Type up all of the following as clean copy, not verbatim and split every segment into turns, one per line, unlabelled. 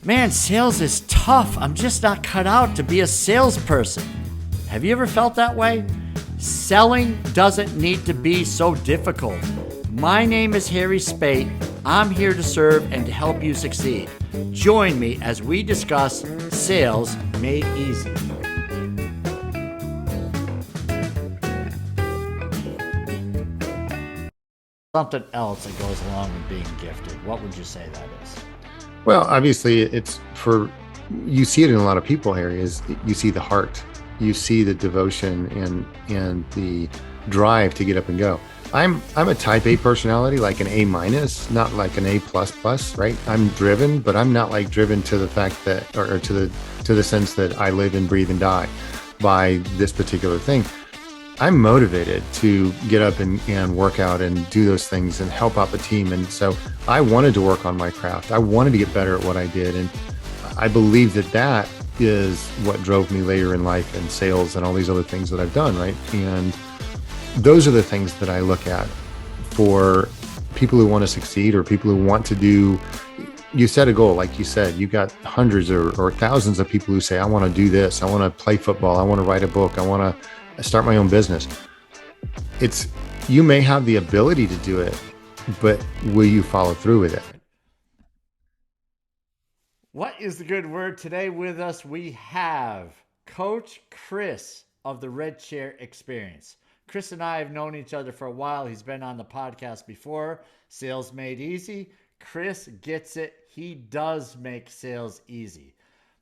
Man, sales is tough. I'm just not cut out to be a salesperson. Have you ever felt that way? Selling doesn't need to be so difficult. My name is Harry Spate. I'm here to serve and to help you succeed. Join me as we discuss sales made easy. Something else that goes along with being gifted. What would you say that is?
Well, obviously, you see it in a lot of people, Harry, is you see the heart, you see the devotion and the drive to get up and go. I'm a type A personality, like an A minus, not like an A plus plus, right? I'm driven, but I'm not like driven to the fact that, or to the sense that I live and breathe and die by this particular thing. I'm motivated to get up and work out and do those things and help out the team. And so I wanted to work on my craft. I wanted to get better at what I did. And I believe that that is what drove me later in life in sales and all these other things that I've done, right? And those are the things that I look at for people who want to succeed or people who want to do. You set a goal, like you said, you got hundreds or thousands of people who say, I want to do this. I want to play football. I want to write a book. I want to start my own business. You may have the ability to do it, but will you follow through with it?
What is the good word? Today with us, we have Coach Chris of the Red Chair Experience. Chris and I have known each other for a while. He's been on the podcast before, Sales Made Easy. Chris gets it. He does make sales easy.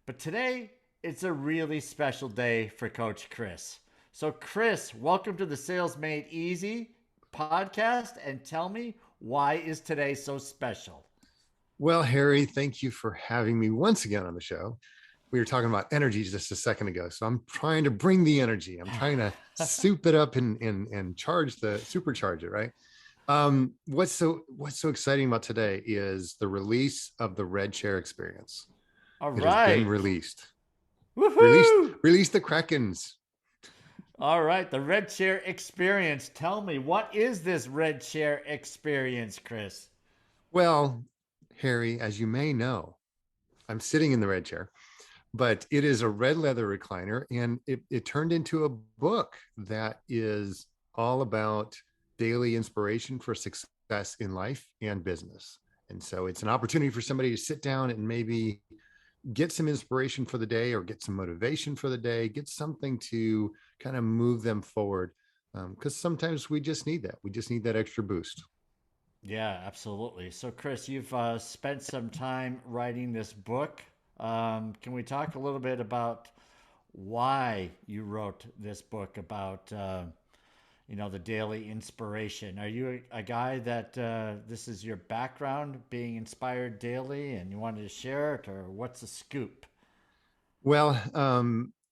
But today, it's a really special day for Coach Chris. So, Chris, welcome to the Sales Made Easy podcast, and tell me, why is today so special?
Well, Harry, thank you for having me once again on the show. We were talking about energy just a second ago. So I'm trying to bring the energy. I'm trying to soup it up and supercharge it, right? What's so exciting about today is the release of the Red Chair Experience.
All
It has been
right.
released. Released,
Woohoo!
release the Krakens.
All right, the Red Chair Experience. Tell me, what is this Red Chair Experience, Chris?
Well, Harry, as you may know, I'm sitting in the red chair, but it is a red leather recliner, and it turned into a book that is all about daily inspiration for success in life and business. And so it's an opportunity for somebody to sit down and maybe get some inspiration for the day or get some motivation for the day, get something to kind of move them forward. Because sometimes we just need that. We just need that extra boost.
Yeah, absolutely. So, Chris, you've spent some time writing this book. Can we talk a little bit about why you wrote this book about, the daily inspiration? Are you a guy that this is your background, being inspired daily, and you wanted to share it, or what's the scoop?
Well,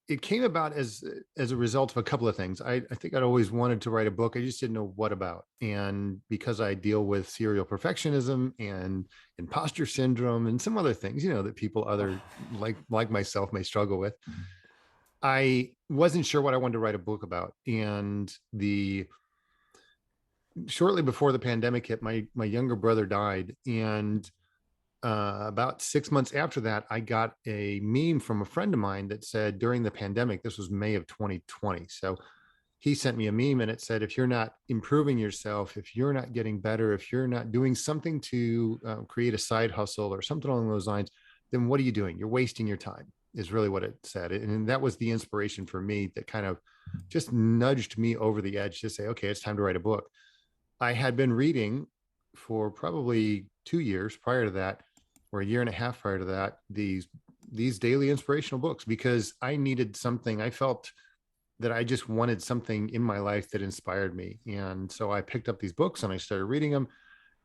it came about as a result of a couple of things. I think I'd always wanted to write a book. I just didn't know what about. And because I deal with serial perfectionism and imposter syndrome and some other things, that people other like myself may struggle with, I wasn't sure what I wanted to write a book about. And the shortly before the pandemic hit, my younger brother died, and about 6 months after that, I got a meme from a friend of mine that said during the pandemic, this was May of 2020. So he sent me a meme and it said, if you're not improving yourself, if you're not getting better, if you're not doing something to create a side hustle or something along those lines, then what are you doing? You're wasting your time, is really what it said. And that was the inspiration for me that kind of just nudged me over the edge to say, okay, it's time to write a book. I had been reading for probably 2 years prior to that, or a year and a half prior to that, these daily inspirational books, because I needed something. I felt that I just wanted something in my life that inspired me. And so I picked up these books and I started reading them.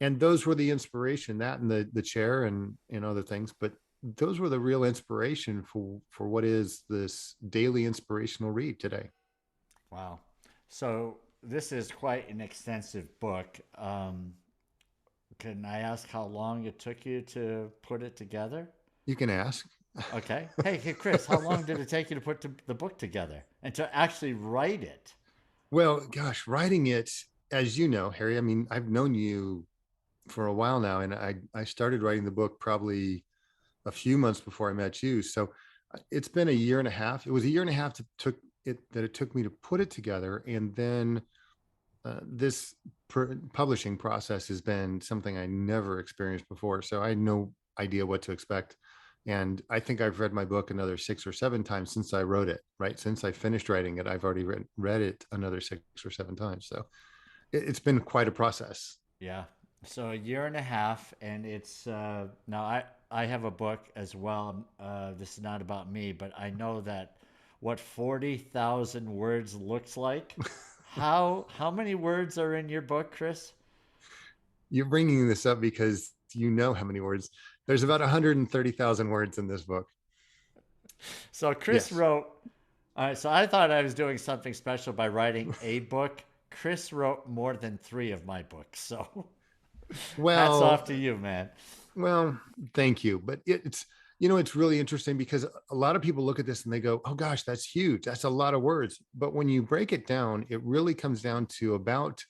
And those were the inspiration, that and the chair and other things. But those were the real inspiration for what is this daily inspirational read today.
Wow. So, this is quite an extensive book. Can I ask how long it took you to put it together?
You can ask.
Okay. Hey, Chris, how long did it take you to put the book together and to actually write it?
Well, gosh, writing it, as you know, Harry, I mean, I've known you for a while now, and I started writing the book probably a few months before I met you. So it's been a year and a half. It was a year and a half that it took me to put it together. And then this publishing process has been something I never experienced before. So I had no idea what to expect. And I think I've read my book another 6 or 7 times since I wrote it, right? Since I finished writing it, I've already read it another 6 or 7 times. So it's been quite a process.
Yeah. So a year and a half, and it's now I have a book as well. This is not about me, but I know that what 40,000 words looks like. How many words are in your book, Chris?
You're bringing this up because you know how many words. There's about 130,000 words in this book.
So Chris
Yes.
wrote. All right. So I thought I was doing something special by writing a book. Chris wrote more than three of my books. So hats
Well,
off to you, man.
well, thank you. But it's, it's really interesting because a lot of people look at this and they go, oh gosh, that's huge. That's a lot of words. But when you break it down, it really comes down to about,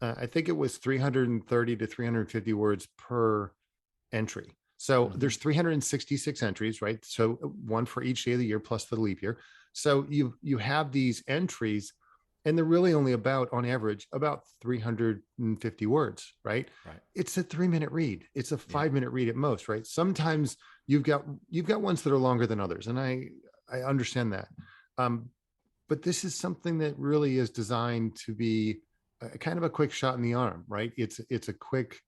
I think it was 330 to 350 words per entry. So
Mm-hmm.
there's 366 entries, right? So one for each day of the year plus the leap year. So you have these entries, and they're really only about, on average, about 350 words, right?
Right.
It's a 3 minute read. It's a
Yeah.
5 minute read at most, right? Sometimes you've got ones that are longer than others, and I understand that. Um, but this is something that really is designed to be a kind of a quick shot in the arm, right? It's a quick,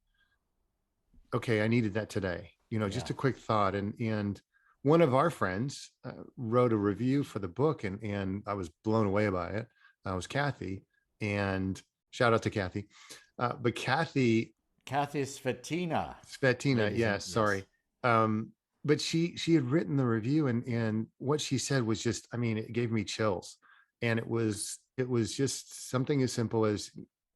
okay, I needed that today.
Yeah.
Just a quick thought. And one of our friends wrote a review for the book, and I was blown away by it. I was Kathy, and shout out to Kathy. But Kathy
Kathy Svetina,
Svetina,
ladies
yeah,
and yes.
sorry. Um, but she had written the review, and what she said was just, I mean, it gave me chills. And it was just something as simple as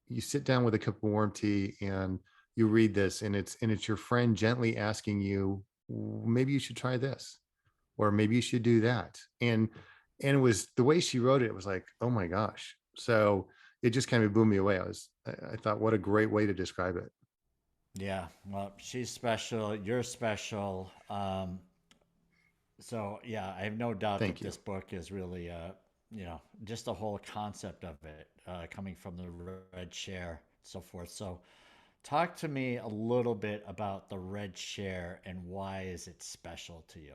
you sit down with a cup of warm tea and you read this, and it's your friend gently asking you, maybe you should try this, or maybe you should do that. And it was the way she wrote it, it was like, oh my gosh. So it just kind of blew me away. I thought, what a great way to describe it.
Yeah. Well, she's special. You're special. So yeah, I have no doubt that
Thank you.
this book is really, just the whole concept of it coming from the red share, so forth. So talk to me a little bit about the red share and why is it special to you?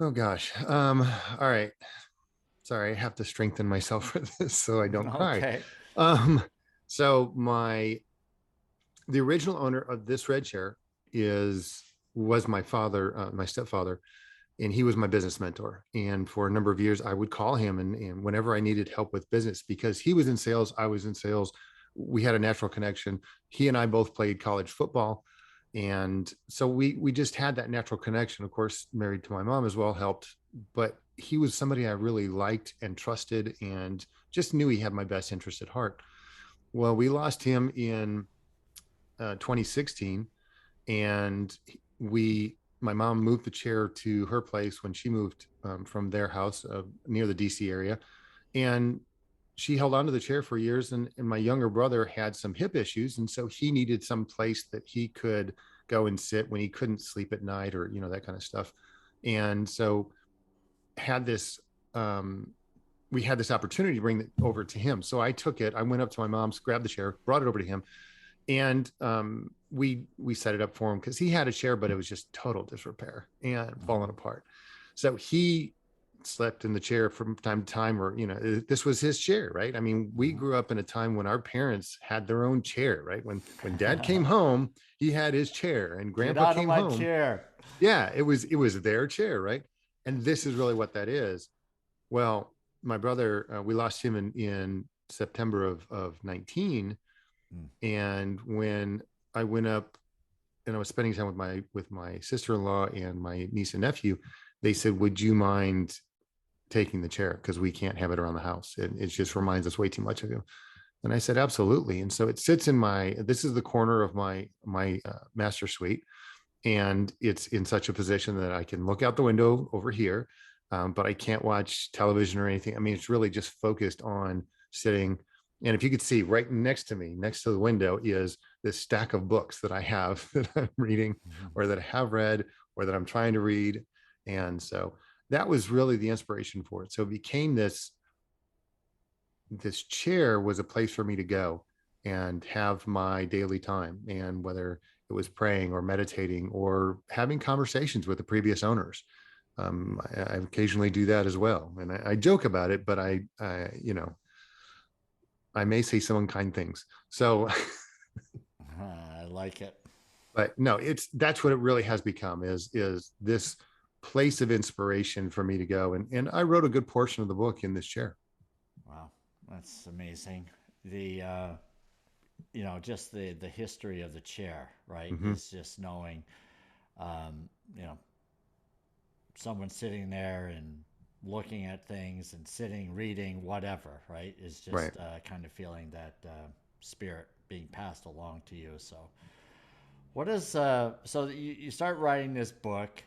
Oh gosh. All right. Sorry, I have to strengthen myself for this so I don't cry.
Okay.
Um, so the original owner of this red chair is was my father, my stepfather, and he was my business mentor. And for a number of years, I would call him, and whenever I needed help with business, because he was in sales, I was in sales. We had a natural connection. He and I both played college football, and so we just had that natural connection. Of course, married to my mom as well helped, but he was somebody I really liked and trusted, and just knew he had my best interest at heart. Well, we lost him in 2016, and my mom moved the chair to her place when she moved from their house near the DC area, and she held onto the chair for years. And my younger brother had some hip issues, and so he needed some place that he could go and sit when he couldn't sleep at night, or that kind of stuff. And so had this um, we had this opportunity to bring it over to him. So I took it. I went up to my mom's, grabbed the chair, brought it over to him, and we set it up for him because he had a chair, but it was just total disrepair and falling
Hmm.
apart. So he slept in the chair from time to time, or this was his chair, right? I mean, we
Hmm.
grew up in a time when our parents had their own chair, right? When dad came home, he had his chair, and
Get
grandpa
out of
came
my
home,
chair.
yeah, it was their chair, right? And this is really what that is. Well, my brother, we lost him in September of 19.
Mm.
And when I went up and I was spending time with my sister-in-law and my niece and nephew, they said, would you mind taking the chair? Because we can't have it around the house. It just reminds us way too much of you. And I said, absolutely. And so it sits in this is the corner of my master suite. And it's in such a position that I can look out the window over here, but I can't watch television or anything. I mean, it's really just focused on sitting. And if you could see right next to me, next to the window, is this stack of books that I have that I'm reading or that I have read or that I'm trying to read. And so that was really the inspiration for it. So it became this chair was a place for me to go and have my daily time. And whether it was praying or meditating or having conversations with the previous owners, I occasionally do that as well. And I joke about it, but I may say some unkind things. So,
I like it.
but no, that's what it really has become is this place of inspiration for me to go. And I wrote a good portion of the book in this chair.
Wow, that's amazing. The just the history of the chair, right?
Mm-hmm.
Is just knowing, um, you know, someone sitting there and looking at things and sitting, reading, whatever, right? Is
Right.
just kind of feeling that spirit being passed along to you. So, what is so you start writing this book?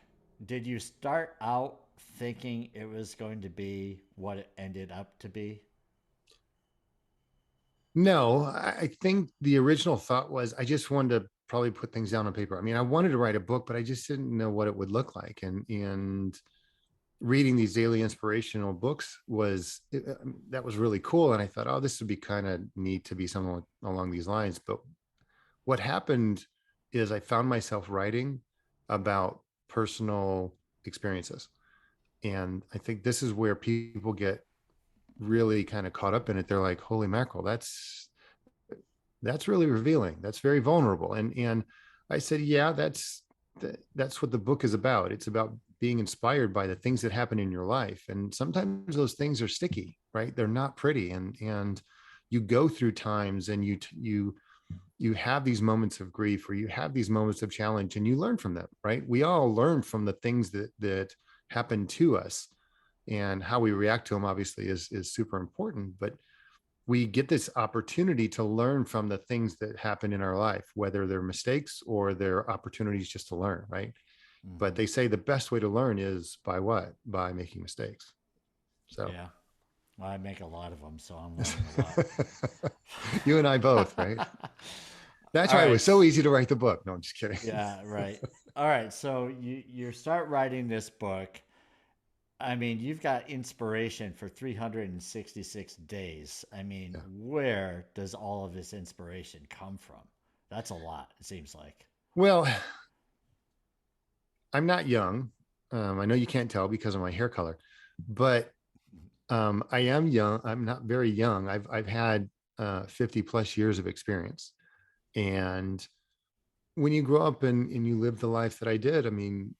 Did you start out thinking it was going to be what it ended up to be?
No, I think the original thought was I just wanted to probably put things down on paper. I mean, I wanted to write a book, but I just didn't know what it would look like. And reading these daily inspirational books that was really cool. And I thought, oh, this would be kind of neat to be something along these lines. But what happened is I found myself writing about personal experiences. And I think this is where people get really kind of caught up in it. They're like, holy mackerel, that's really revealing. That's very vulnerable. And I said, yeah, that's what the book is about. It's about being inspired by the things that happen in your life. And sometimes those things are sticky, right? They're not pretty. And you go through times and you have these moments of grief or you have these moments of challenge and you learn from them, right? We all learn from the things that happen to us, and how we react to them obviously is super important. But we get this opportunity to learn from the things that happen in our life, whether they're mistakes or they're opportunities just to learn, right? But
Mm-hmm.
they say the best way to learn is by what? By making mistakes. So
Yeah. Well, I make a lot of them, so I'm learning a lot.
you and I both, right? That's
All
why it
right.
was so easy to write the book. No, I'm just kidding.
Yeah, right. All right. So you start writing this book. I mean, you've got inspiration for 366 days. I mean,
Yeah.
where does all of this inspiration come from? That's a lot, it seems like.
Well, I'm not young. I know you can't tell because of my hair color, but I am young. I'm not very young. I've had 50 plus years of experience. And when you grow up and you live the life that I did, I mean,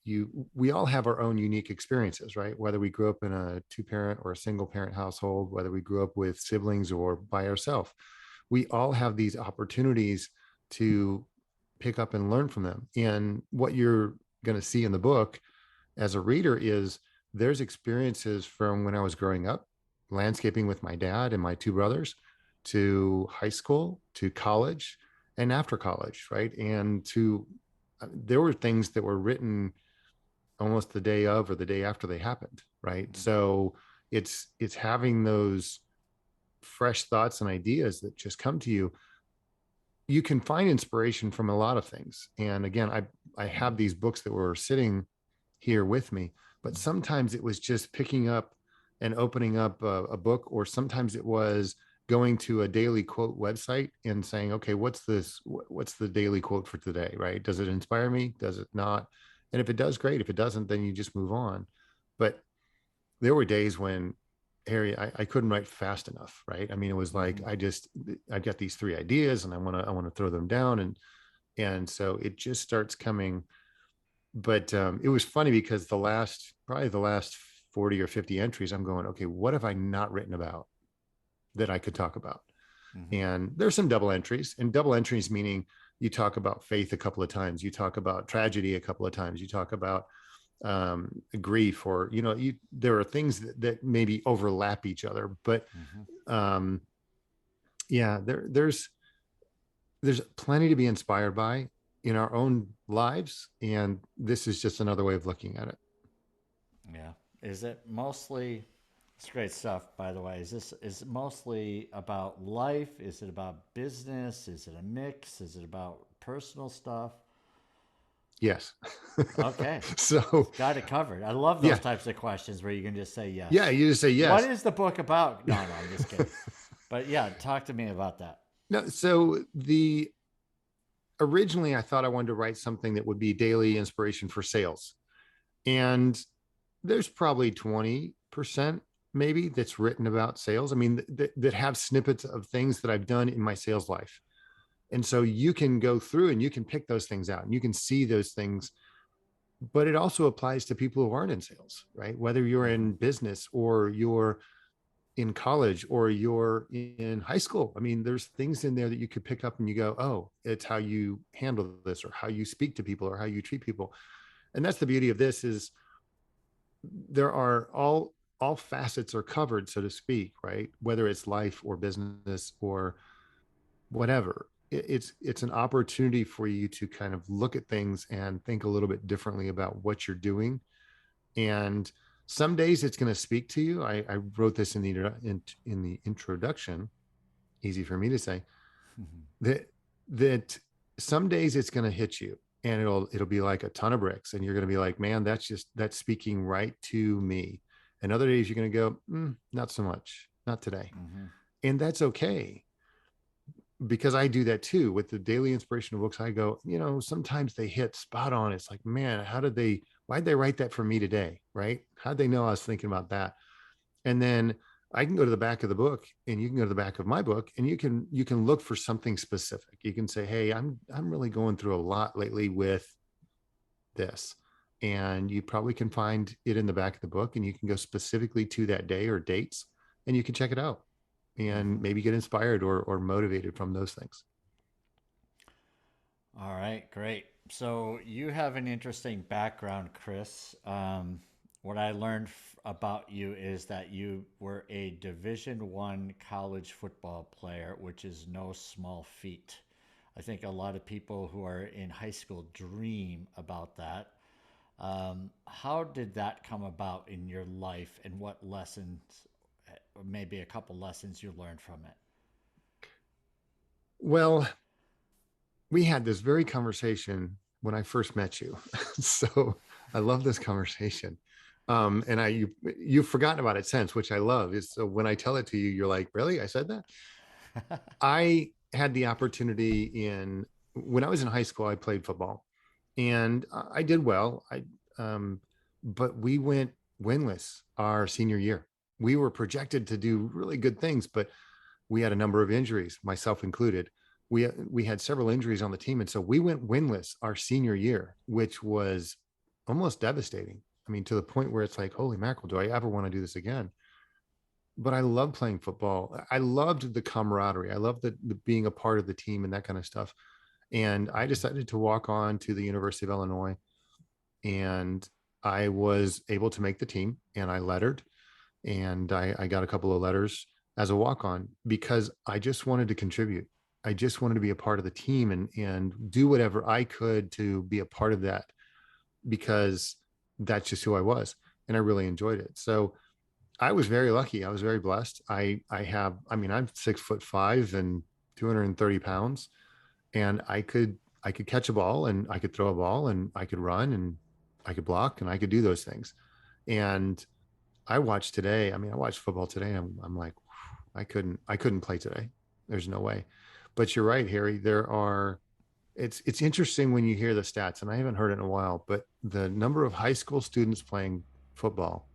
we all have our own unique experiences, right? Whether we grew up in a two parent or a single parent household, whether we grew up with siblings or by ourselves, we all have these opportunities to pick up and learn from them. And what you're going to see in the book as a reader is there's experiences from when I was growing up, landscaping with my dad and my two brothers, to high school, to college, and after college, right? And to there were things that were written almost the day of or the day after they happened, right? So it's having those fresh thoughts and ideas that just come to you. You can find inspiration from a lot of things. And again, I have these books that were sitting here with me, but sometimes it was just picking up and opening up a book, or sometimes it was going to a daily quote website and saying, okay, what's the daily quote for today, right? Does it inspire me? Does it not? And if it does, great. If it doesn't, then you just move on. But there were days when, Harry, I couldn't write fast enough, right? I mean, it was like
Mm-hmm.
I've got these three ideas and I want to throw them down, and so it just starts coming. But it was funny because probably the last 40 or 50 entries, I'm going, okay, what have I not written about that I could talk about?
Mm-hmm.
And there's some double entries, and double entries meaning you talk about faith a couple of times, you talk about tragedy a couple of times, you talk about grief, or there are things that maybe overlap each other. But
Mm-hmm.
um, yeah, there's plenty to be inspired by in our own lives, and this is just another way of looking at it.
Yeah. Is it mostly? It's great stuff, by the way. Is it mostly about life? Is it about business? Is it a mix? Is it about personal stuff?
Yes.
Okay.
So
Got it covered. I love those
yeah,
types of questions where you can just say
yeah,
yes.
you just say
What
yes.
is the book about? No, no, I'm just kidding. But yeah, talk to me about that.
No, so the originally I thought I wanted to write something that would be daily inspiration for sales. And there's probably 20% maybe that's written about sales. I mean, that have snippets of things that I've done in my sales life. And so you can go through and you can pick those things out and you can see those things, but it also applies to people who aren't in sales, right? Whether you're
Hmm.
in business or you're in college or you're in high school. I mean, there's things in there that you could pick up and you go, oh, it's how you handle this or how you speak to people or how you treat people. And that's the beauty of this is there are all facets are covered, so to speak, right? Whether it's life or business or whatever. It's an opportunity for you to kind of look at things and think a little bit differently about what you're doing. And some days it's going to speak to you. I wrote this in the introduction. Easy for me to say that that some days it's going to hit you and it'll be like a ton of bricks and you're going to be like, man, that's speaking right to me. And other days you're going to go, not so much, not today.
Hmm.
And that's okay, because I do that too with the daily inspirational books. I go, sometimes they hit spot on. It's like, man, why'd they write that for me today? Right? How'd they know I was thinking about that? And then I can go to the back of the book and you can go to the back of my book and you can look for something specific. You can say, hey, I'm really going through a lot lately with this. And you probably can find it in the back of the book and you can go specifically to that day or dates and you can check it out and
Hmm.
maybe get inspired or motivated from those things.
All right, great. So you have an interesting background, Chris. What I learned about you is that you were a Division I college football player, which is no small feat. I think a lot of people who are in high school dream about that. How did that come about in your life, and what lessons, or maybe a couple lessons you learned from it?
Well, we had this very conversation when I first met you. So I love this conversation. And you've forgotten about it since, which I love. Is so when I tell it to you, you're like, really? I said that? I had the opportunity in when I was in high school, I played football and I did well. Um, but we went winless our senior year. We were projected to do really good things, but we had a number of injuries, myself included. We had several injuries on the team, and so we went winless our senior year, which was almost devastating. I mean, to the point where it's like, holy mackerel, do I ever want to do this again? But I love playing football. I loved the camaraderie. I loved the being a part of the team and that kind of stuff. And I decided to walk on to the University of Illinois, and I was able to make the team, and I lettered, and I got a couple of letters as a walk on because I just wanted to contribute. I just wanted to be a part of the team and do whatever I could to be a part of that because that's just who I was. And I really enjoyed it. So I was very lucky. I was very blessed. I mean, I'm 6'5" and 230 pounds, and I could catch a ball and I could throw a ball and I could run and I could block and I could do those things. And I watched today. I mean, I watched football today. I'm like, I couldn't play today. There's no way. But you're right, Harry. It's interesting when you hear the stats, and I haven't heard it in a while, but the number of high school students playing football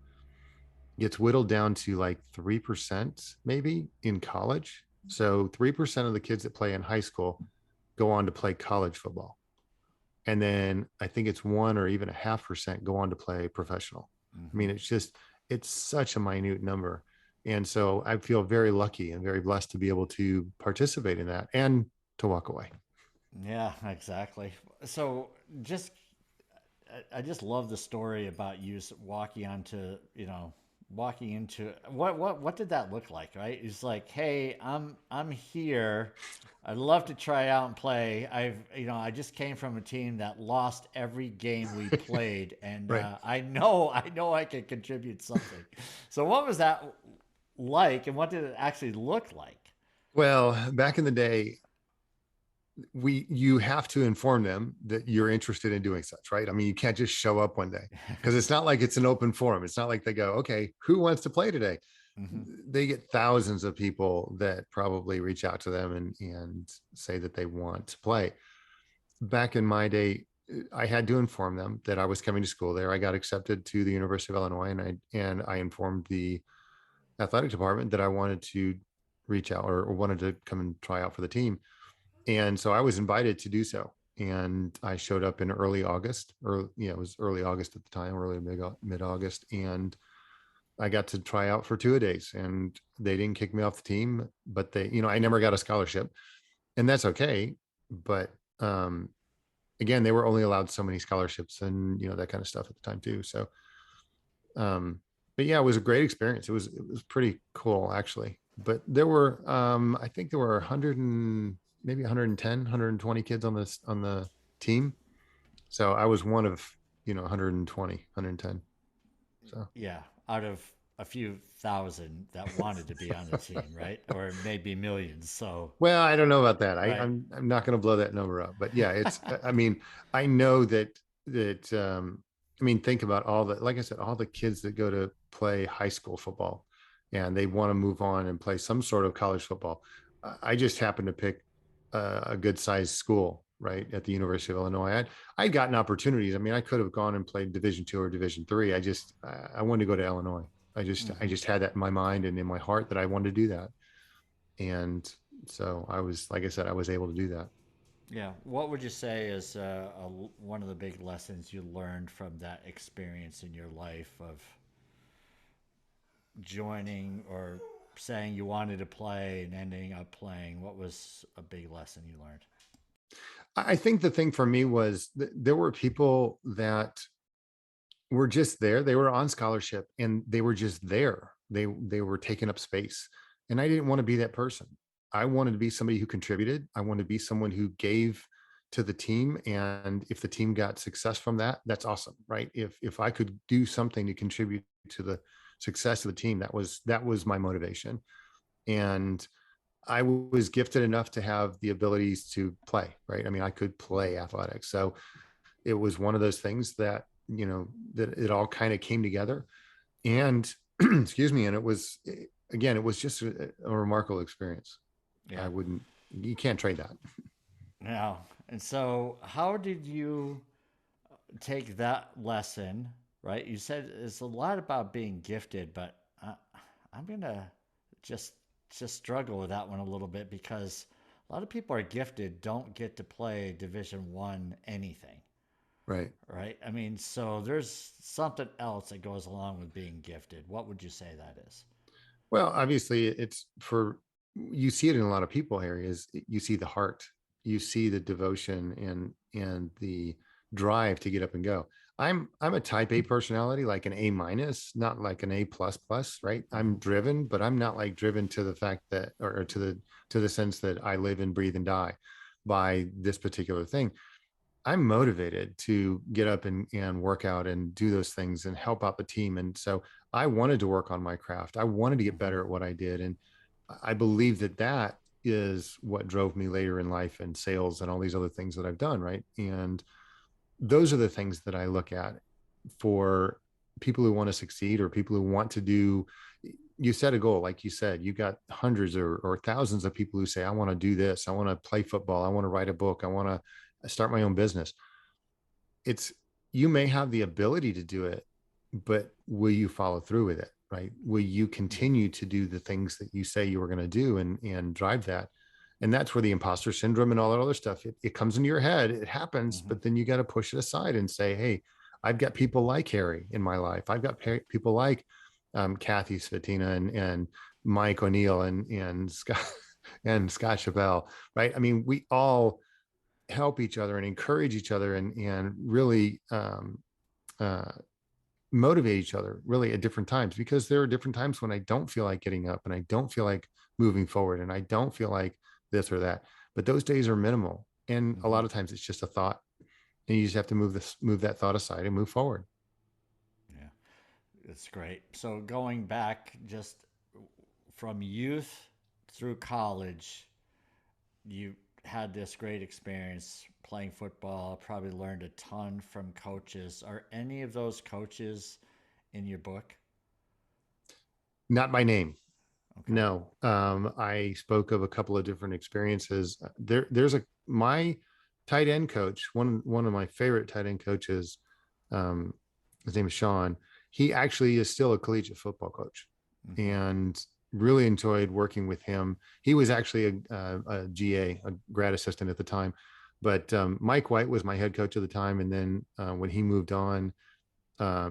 gets whittled down to like 3% maybe in college. So 3% of the kids that play in high school go on to play college football. And then I think it's 1 or even 0.5% go on to play professional. I mean,
Hmm.
it's such a minute number. And so I feel very lucky and very blessed to be able to participate in that and to walk away.
Yeah, exactly. So just I just love the story about you walking onto, walking into what did that look like? Right? It's like, hey, I'm here. I'd love to try out and play. I just came from a team that lost every game we played, and
Right.
I know I can contribute something. So what was that like, and what did it actually look like?
Well, back in the day, you have to inform them that you're interested in doing such, right? I mean, you can't just show up one day because it's not like it's an open forum. It's not like they go, okay, who wants to play today?
Hmm.
They get thousands of people that probably reach out to them and say that they want to play. Back in my day, I had to inform them that I was coming to school there. I got accepted to the University of Illinois, and I informed the athletic department that I wanted to reach out, or wanted to come and try out for the team. And so I was invited to do so. And I showed up in early August, or it was early August at the time, early mid August, and I got to try out for 2 days. And they didn't kick me off the team, but I never got a scholarship, and that's okay. But again, they were only allowed so many scholarships, and that kind of stuff at the time too. So, but yeah, it was a great experience. It was pretty cool actually. But there were, I think there were 100 and maybe 110, 120 kids on the team. So I was one of 120, 110. So
Yeah, out of a few thousand that wanted to be on the team, right? Or maybe millions. So,
well, I don't know about that.
right.
I'm not going to blow that number up, but yeah, I mean, I know that I mean, think about all the, like I said, all the kids that go to play high school football, and they want to move on and play some sort of college football. I just happened to pick a good sized school, right, at the University of Illinois. I'd gotten opportunities. I mean, I could have gone and played Division II or Division III. I wanted to go to Illinois. I
Hmm.
just had that in my mind and in my heart that I wanted to do that. And so I was, like I said, I was able to do that.
Yeah. What would you say is one of the big lessons you learned from that experience in your life of joining or saying you wanted to play and ending up playing? What was a big lesson you learned?
I think the thing for me was there were people that were just there. They were on scholarship and they were just there. They were taking up space. And I didn't want to be that person. I wanted to be somebody who contributed. I wanted to be someone who gave to the team. And if the team got success from that, that's awesome. Right. If I could do something to contribute to the success of the team, that was my motivation. And I was gifted enough to have the abilities to play, right? I mean, I could play athletics. So it was one of those things that, that it all kind of came together. And excuse me, and again, it was just a remarkable experience.
Yeah.
I wouldn't, you can't trade that.
Yeah. And so, how did you take that lesson, right? You said it's a lot about being gifted, but I'm gonna just just struggle with that one a little bit because a lot of people are gifted don't get to play Division 1 anything,
Right.
right? I mean, so there's something else that goes along with being gifted. What would you say that is?
Well, obviously, you see it in a lot of people, Harry, is you see the heart, you see the devotion and the drive to get up and go. I'm a type A personality, like an A minus, not like an A plus plus, right? I'm
Mm-hmm.
driven, but I'm not like driven to the fact that, or to the sense that I live and breathe and die by this particular thing. I'm motivated to get up and work out and do those things and help out the team. And so I wanted to work on my craft. I wanted to get
Mm-hmm.
better at what I did. And I believe that is what drove me later in life and sales and all these other things that I've done. Right. And those are the things that I look at for people who want to succeed, or people who want to do. You set a goal, like you said, you got hundreds or thousands of people who say, I want to do this. I want to play football. I want to write a book. I want to start my own business. It's, you may have the ability to do it, but will you follow through with it? Right? Will you
Mm-hmm.
continue to do the things that you say you were going to do and drive that? And that's where the imposter syndrome and all that other stuff, it comes into your head, it happens,
Mm-hmm.
but then you got to push it aside and say, hey, I've got people like Harry in my life. I've got people like Kathy Svatina and Mike O'Neill and Scott and Scott Chappelle, right? I mean, we all help each other and encourage each other and really uh, motivate each other really at different times, because there are different times when I don't feel like getting up and I don't feel like moving forward and I don't feel like this or that. But those days are minimal. And a
Mm-hmm.
lot of times it's just a thought, and you just have to move that thought aside and move forward.
Yeah, it's great. So going back just from youth through college, you had this great experience playing football, probably learned a ton from coaches. Are any of those coaches in your book?
Not by name.
Okay.
No. I spoke of a couple of different experiences. There's my tight end coach, one of my favorite tight end coaches. Um, his name is Sean. He actually is still a collegiate football coach,
Mm-hmm.
and really enjoyed working with him. He was actually a GA, a grad assistant at the time, but Mike White was my head coach at the time. And then when he moved on,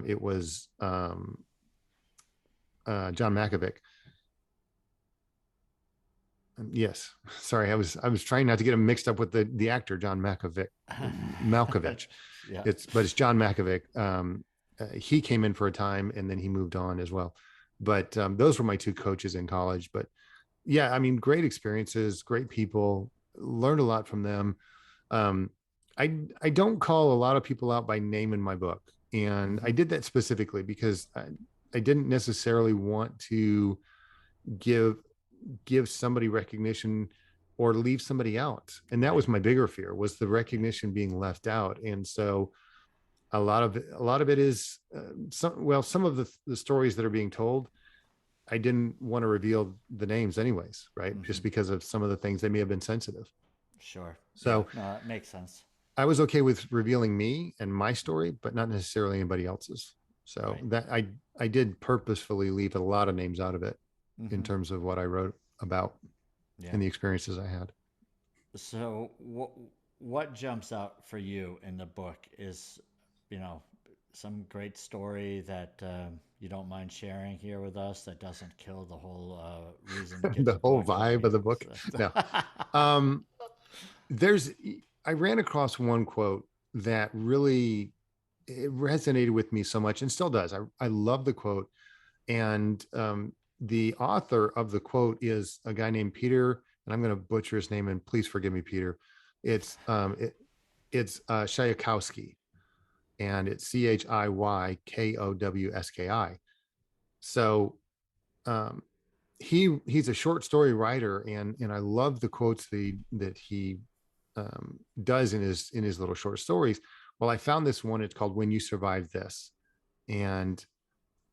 it was John Makovic. Yes, sorry, I was trying not to get him mixed up with the actor John Malkovich.
Yeah.
It's John Malkovich. He came in for a time and then he moved on as well. But those were my two coaches in college. But yeah, I mean, great experiences, great people, learned a lot from them. Um, I don't call a lot of people out by name in my book, and I
Mm-hmm.
did that specifically because I didn't necessarily want to give give somebody recognition or leave somebody out. And that
Right.
was my bigger fear, was the
Yeah.
recognition being left out. And so a lot of it is some of the stories that are being told, I didn't want to reveal the names anyways, right?
Mm-hmm.
Just because of some of the things they may have been sensitive.
Sure. Yeah.
So
No, that makes sense.
I was okay with revealing me and my story, but not necessarily anybody else's. So
Right.
that I did purposefully leave a lot of names out of it in
Mm-hmm.
terms of what I wrote about
Yeah.
and the experiences I had.
So what jumps out for you in the book is, you know, some great story that you don't mind sharing here with us that doesn't kill the whole reason to get the
The whole
book. I
vibe of
mean,
the book. No. Um, there's I ran across one quote that really, it resonated with me so much and still does. I love the quote. And the author of the quote is a guy named Peter, and I'm going to butcher his name, and please forgive me, Peter. It's it's Chayakowski, and it's Chiykwski. So um, he's a short story writer, and I love the quotes that he does in his little short stories. Well, I found this one. It's called "When You Survive This," and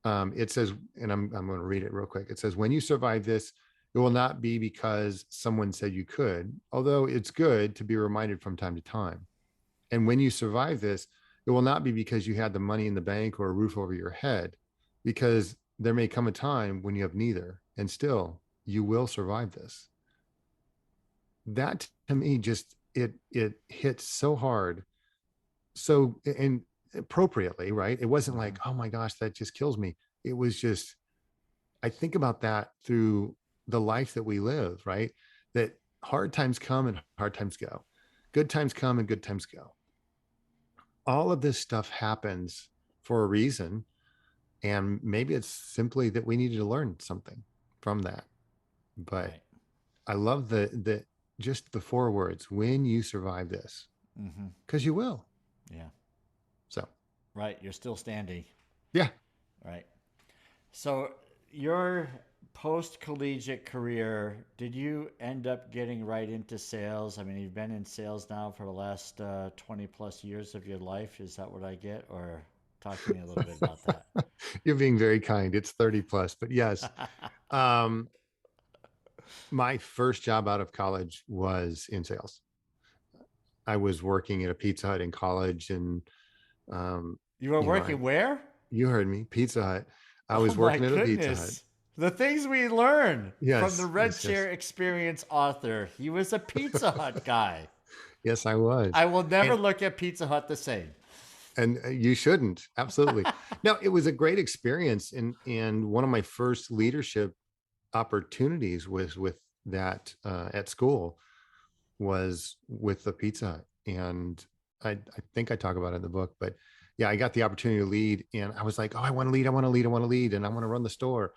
it says, and I'm going to read it real quick. It says, "When you survive this, it will not be because someone said you could, although it's good to be reminded from time to time. And when you survive this, it will not be because you had the money in the bank or a roof over your head, because there may come a time when you have neither, and still you will survive this." That to me just it hits so hard, so and appropriately, right? It wasn't
hmm
like, oh my gosh, that just kills me. It was just, I think about that through the life that we live, right? That hard times come and hard times go. Good times come and good times go. All of this stuff happens for a reason. And maybe it's simply that we needed to learn something from that. But
Right.
I love the just the four words, when you survive this,
hmm
because you will.
Yeah.
So
Right. You're still standing.
yeah.
Right. So your post collegiate career, did you end up getting right into sales? I mean, you've been in sales now for the last 20 plus years of your life. Is that what I get? Or talk to me a little bit about that.
You're being very kind. It's 30 plus, but yes. Um, my first job out of college was in sales. I was working at a Pizza Hut in college, and um,
You were
you know, I
working where?
you heard me, Pizza Hut. I
Oh
was
my
working at a Pizza Hut.
goodness. The things we learn from the
Yes,
Red
yes, yes,
Chair Experience author. He was a Pizza Hut guy.
yes. I was,
I will never
and
look at Pizza Hut the same.
you shouldn't. Absolutely. No, it was a great experience, and one of my first leadership opportunities was with that at school, was with the Pizza Hut. And I think I talk about it in the book, but yeah, I got the opportunity to lead, and I was like, oh, I want to lead, I want to lead, I want to lead, and I want to run the store.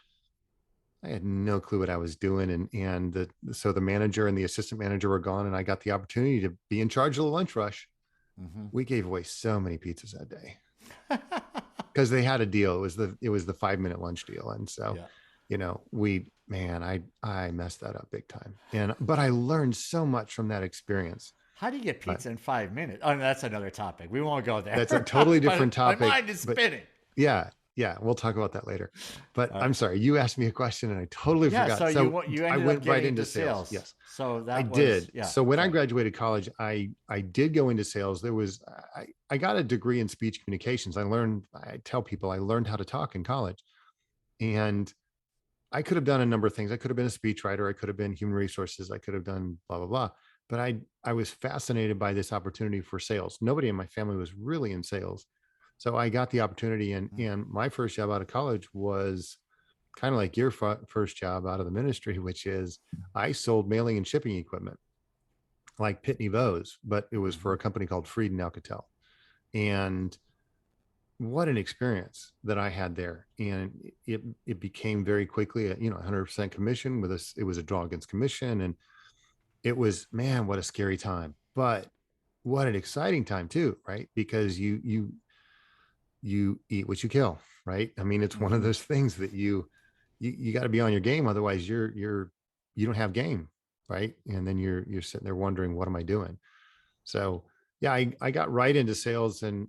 I had no clue what I was doing, so the manager and the assistant manager were gone, and I got the opportunity to be in charge of the lunch rush.
Mm-hmm.
We gave away so many pizzas that day because they had a deal. It was the 5 minute lunch deal, and so,
Yeah.
we man, I messed that up big time, but I learned so much from that experience.
How do you get
But
pizza in 5 minutes? Oh, no, that's another topic. We won't go there.
that's a totally different
My
topic.
mind is
But
spinning.
yeah, yeah, we'll talk about that later. But
All right.
I'm sorry, you asked me a question and I totally
Yeah. So
forgot. So
you
I
ended up
went right
getting
into
into
sales.
sales.
Yes,
So
I
that was
did.
yeah.
So when I
Sorry.
graduated college, I did go into sales. I got a degree in speech communications. I tell people I learned how to talk in college, and I could have done a number of things. I could have been a speechwriter. I could have been human resources. I could have done blah blah blah. But I was fascinated by this opportunity for sales. Nobody in my family was really in sales, so I got the opportunity. And my first job out of college was kind of like your first job out of the ministry, which is I sold mailing and shipping equipment like Pitney Bowes, but it was for
Mm-hmm.
a company called Freed and Alcatel. And what an experience that I had there. And it became very quickly a 100% commission with us. It was a draw against commission. And it was, man, what a scary time. But what an exciting time too, right? Because you eat what you kill, right? I mean, it's one of
Mm-hmm.
those things that you got to be on your game, otherwise you don't have game, right? And then you're sitting there wondering, what am I doing? So yeah, I got right into sales, and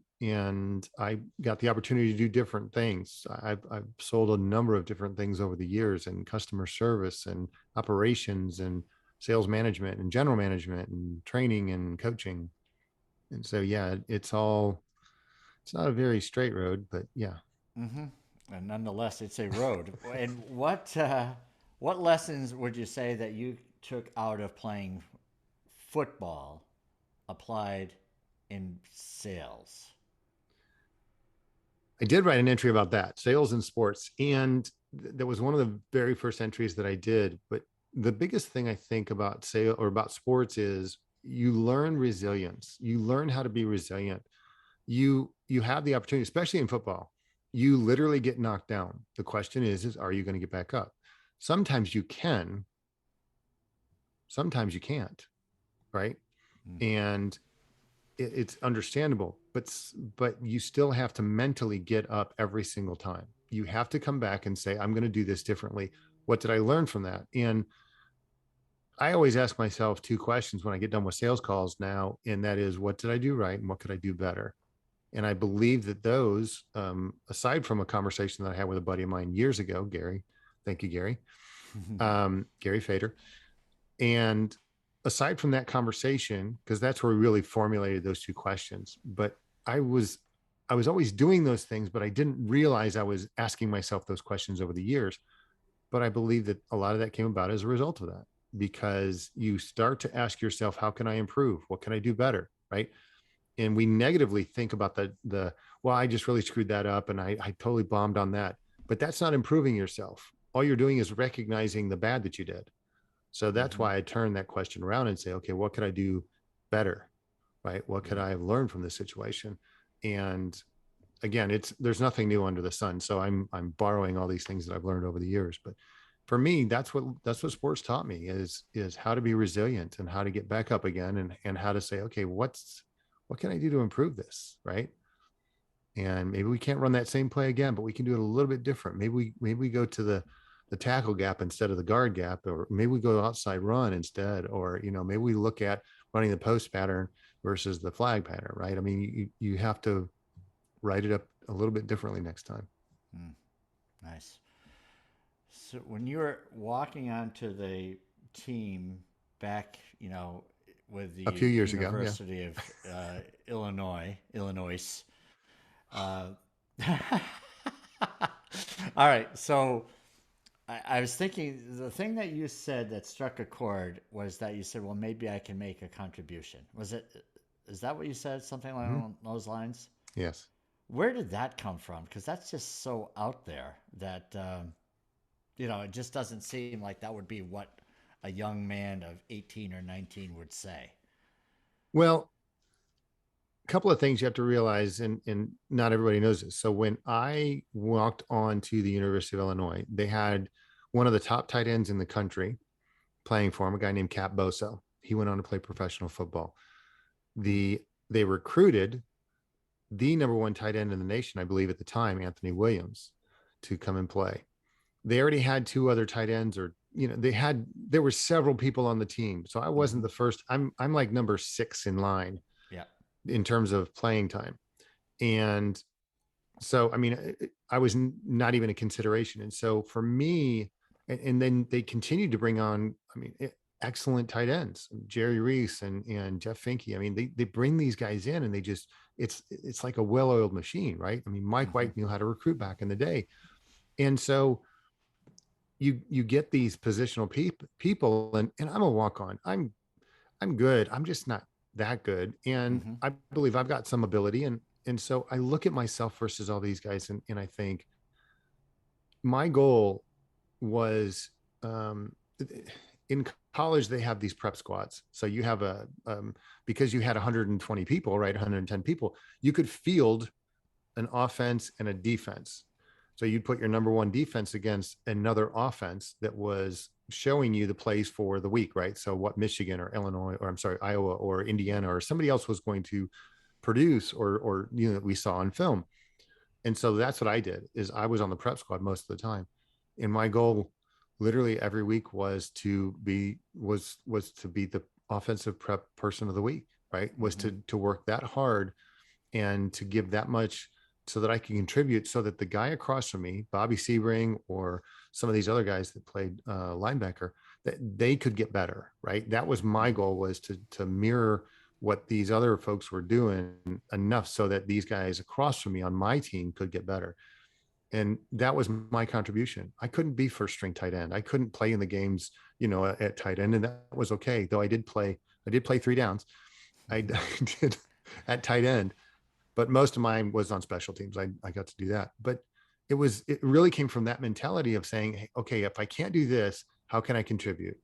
I got the opportunity to do different things. I've sold a number of different things over the years, and customer service and operations and sales management and general management and training and coaching. And so yeah, it's not a very straight road, but yeah.
Mm-hmm. And nonetheless, it's a road. And what lessons would you say that you took out of playing football applied in sales?
I did write an entry about that, sales and sports. And that was one of the very first entries that I did. But the biggest thing I think about sale or about sports is you learn resilience. You learn how to be resilient. You have the opportunity, especially in football. You literally get knocked down. The question is are you going to get back up? Sometimes you can, sometimes you can't, right?
Mm.
And it's understandable, but you still have to mentally get up every single time. You have to come back and say, I'm going to do this differently. What did I learn from that? And I always ask myself two questions when I get done with sales calls now, and that is, what did I do right and what could I do better? And I believe that those, aside from a conversation that I had with a buddy of mine years ago, Gary, thank you, Gary, Gary Fader, and aside from that conversation, because that's where we really formulated those two questions. But I was I was always doing those things, but I didn't realize I was asking myself those questions over the years. But I believe that a lot of that came about as a result of that, because you start to ask yourself, how can I improve? What can I do better? Right. And we negatively think about well, I just really screwed that up and I totally bombed on that. But that's not improving yourself. All you're doing is recognizing the bad that you did. So that's
Mm-hmm.
why I turn that question around and say, okay, what could I do better? Right? What could
Yeah.
I have learned from this situation? And again, there's nothing new under the sun. So I'm borrowing all these things that I've learned over the years. But for me, that's what sports taught me is how to be resilient and how to get back up again, and how to say, okay, what can I do to improve this? Right. And maybe we can't run that same play again, but we can do it a little bit different. Maybe we go to the tackle gap instead of the guard gap, or maybe we go outside run instead, or maybe we look at running the post pattern versus the flag pattern, right? I mean, you have to write it up a little bit differently next time.
Mm. Nice. So when you were walking onto the team back, with
A few
the
years ago, yeah.
University of Illinois. Uh, all right. So I was thinking the thing that you said that struck a chord was that you said, well, maybe I can make a contribution. Is that what you said? Something
Hmm.
along those lines?
Yes.
Where did that come from? Because that's just so out there that, it just doesn't seem like that would be what a young man of 18 or 19 would say.
Well, couple of things you have to realize, and not everybody knows this. So when I walked on to the University of Illinois, they had one of the top tight ends in the country playing for him, a guy named Cap Boso. He went on to play professional football. They recruited the number one tight end in the nation, I believe at the time, Anthony Williams, to come and play. They already had two other tight ends, or there were several people on the team. So I wasn't
Mm-hmm.
the first. I'm like number 6 in line
Yeah.
in terms of playing time. And so, I mean, I was not even a consideration. And so for me, and then they continued to bring on, I mean, excellent tight ends, Jerry Reese and Jeff Finke. I mean, they bring these guys in and they just, it's like a well-oiled machine, right? I mean, Mike
Mm-hmm.
White knew how to recruit back in the day. And so you get these positional people, and I'm a walk-on. I'm good. I'm just not that good. And
Mm-hmm.
I believe I've got some ability. And so I look at myself versus all these guys, and I think my goal was, um, in college, they have these prep squads. So you have because you had 120 people, right? 110 people, you could field an offense and a defense. So you'd put your number one defense against another offense that was showing you the plays for the week, right? So what Michigan or Illinois, or I'm sorry, Iowa or Indiana or somebody else was going to produce, or we saw on film. And so that's what I did, is I was on the prep squad most of the time. And my goal literally every week was to be the offensive prep person of the week, right? Was
Mm-hmm.
to work that hard and to give that much so that I can contribute, so that the guy across from me, Bobby Sebring, or some of these other guys that played linebacker, that they could get better, right? That was my
Mm-hmm.
goal, was to mirror what these other folks were doing enough so that these guys across from me on my team could get better. And that was my contribution. I couldn't be first string tight end. I couldn't play in the games, at tight end, and that was okay. Though I did play 3 downs. I
Mm-hmm.
did at tight end, but most of mine was on special teams. I got to do that. But it really came from that mentality of saying, hey, okay, if I can't do this, how can I contribute?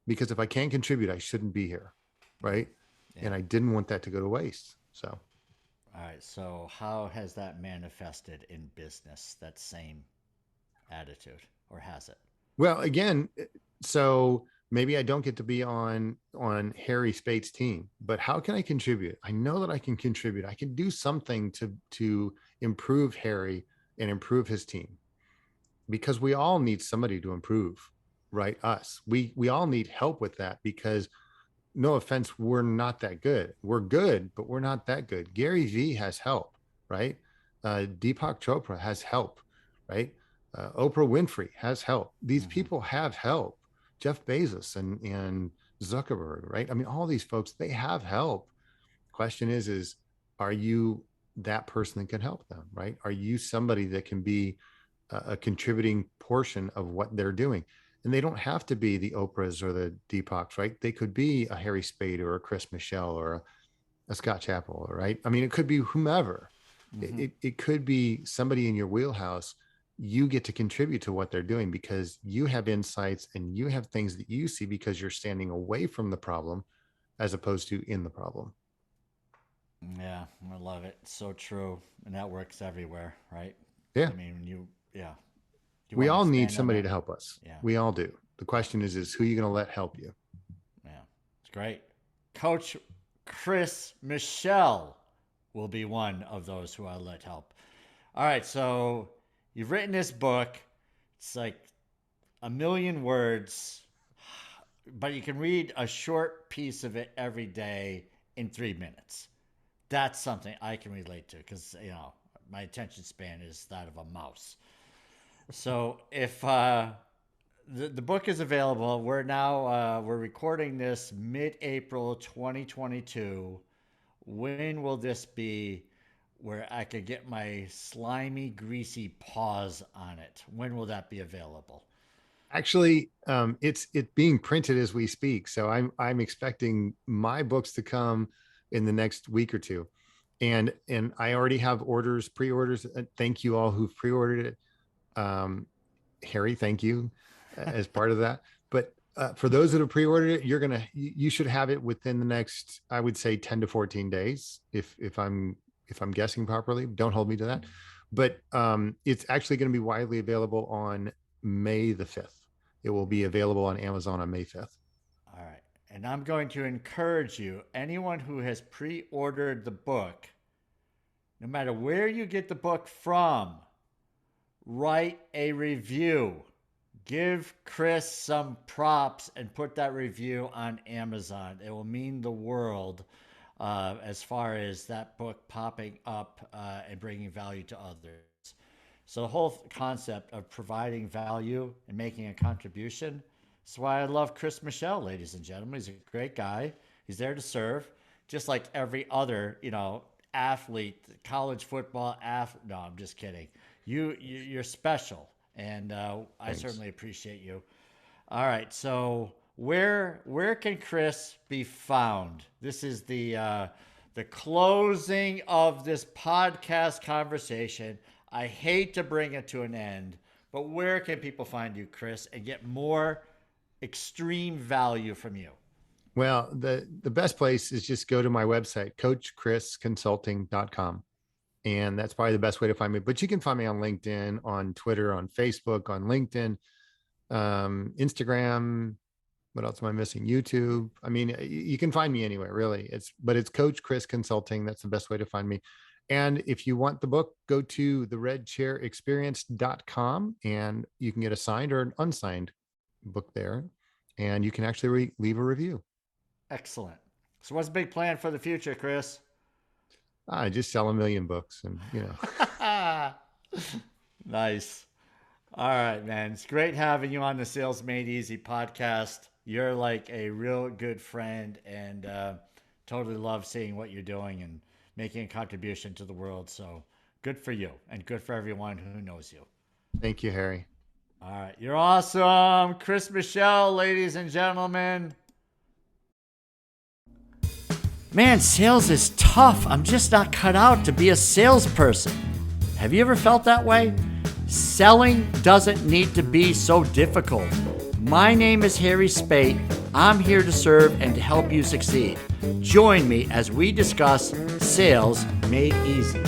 Because if I can't contribute, I shouldn't be here. Right.
Yeah.
And I didn't want that to go to waste. So,
All right. So, how has that manifested in business? That same attitude, or has it?
well, again, so maybe I don't get to be on Harry Spate's team, but how can I contribute? I know that I can contribute. I can do something to improve Harry and improve his team, because we all need somebody to improve, right? Us. We all need help with that, because no offense, we're not that good. We're good, but we're not that good. Gary Vee has help, right? Deepak Chopra has help, right? Oprah Winfrey has help. These
Mm-hmm.
people have help. Jeff Bezos and Zuckerberg, right? I mean, all these folks, they have help. Question is are you that person that can help them, right? Are you somebody that can be a contributing portion of what they're doing? And they don't have to be the Oprahs or the Deepoks, right? They could be a Harry Spade or a Chris Michel or a Scott Chappell, right? I mean, it could be whomever.
Mm-hmm.
It could be somebody in your wheelhouse. You get to contribute to what they're doing because you have insights and you have things that you see because you're standing away from the problem as opposed to in the problem.
Yeah, I love it. So true, and that works everywhere, right?
Yeah.
I mean, yeah. Do you
We
want to
all need
expand on
somebody
that?
to help us.
Yeah,
We all do. The
yeah,
question is who are you going to let help you?
yeah. It's great. Coach Chris Michel will be one of those who I let help. All right, so you've written this book. It's like a million words, but you can read a short piece of it every day in 3 minutes. That's something I can relate to because my attention span is that of a mouse. So if the book is available, we're recording this mid-April 2022. When will this be where I could get my slimy, greasy paws on it? When will that be available?
Actually, it's being printed as we speak. So I'm expecting my books to come in the next week or two. And I already have pre-orders. Thank you all who've pre-ordered it. Um, Harry, thank you as part of that. But For those that have pre-ordered it, you should have it within the next, I would say, 10 to 14 days. If I'm guessing properly, don't hold me to that. But it's actually going to be widely available on May the 5th. It will be available on Amazon on May 5th.
All right. And I'm going to encourage you, anyone who has pre ordered the book, no matter where you get the book from, write a review. Give Chris some props and put that review on Amazon. It will mean the world as far as that book popping up and bringing value to others. So the whole concept of providing value and making a contribution. That's why I love Chris Michel, ladies and gentlemen. He's a great guy. He's there to serve, just like every other, athlete, college football athlete. No, I'm just kidding. You're special, and I certainly appreciate you. All right, so where can Chris be found? This is the closing of this podcast conversation. I hate to bring it to an end, but where can people find you, Chris, and get more extreme value from you?
Well, the best place is just go to my website, coachchrisconsulting.com. And that's probably the best way to find me. But you can find me on LinkedIn, on Twitter, on Facebook, on LinkedIn, Instagram. What else am I missing? YouTube. I mean, you can find me anywhere, really. But it's Coach Chris Consulting. That's the best way to find me. And if you want the book, go to theredchairexperience.com and you can get a signed or an unsigned book there. And you can actually leave a review.
Excellent. So what's the big plan for the future, Chris?
I just sell 1 million books and,
Nice. All right, man. It's great having you on the Sales Made Easy podcast. You're like a real good friend, and totally love seeing what you're doing and making a contribution to the world. So good for you and good for everyone who knows you.
Thank you, Harry.
All right. You're awesome. Chris Michel, ladies and gentlemen. Man, sales is tough. I'm just not cut out to be a salesperson. Have you ever felt that way? Selling doesn't need to be so difficult. My name is Harry Spate. I'm here to serve and to help you succeed. Join me as we discuss sales made easy.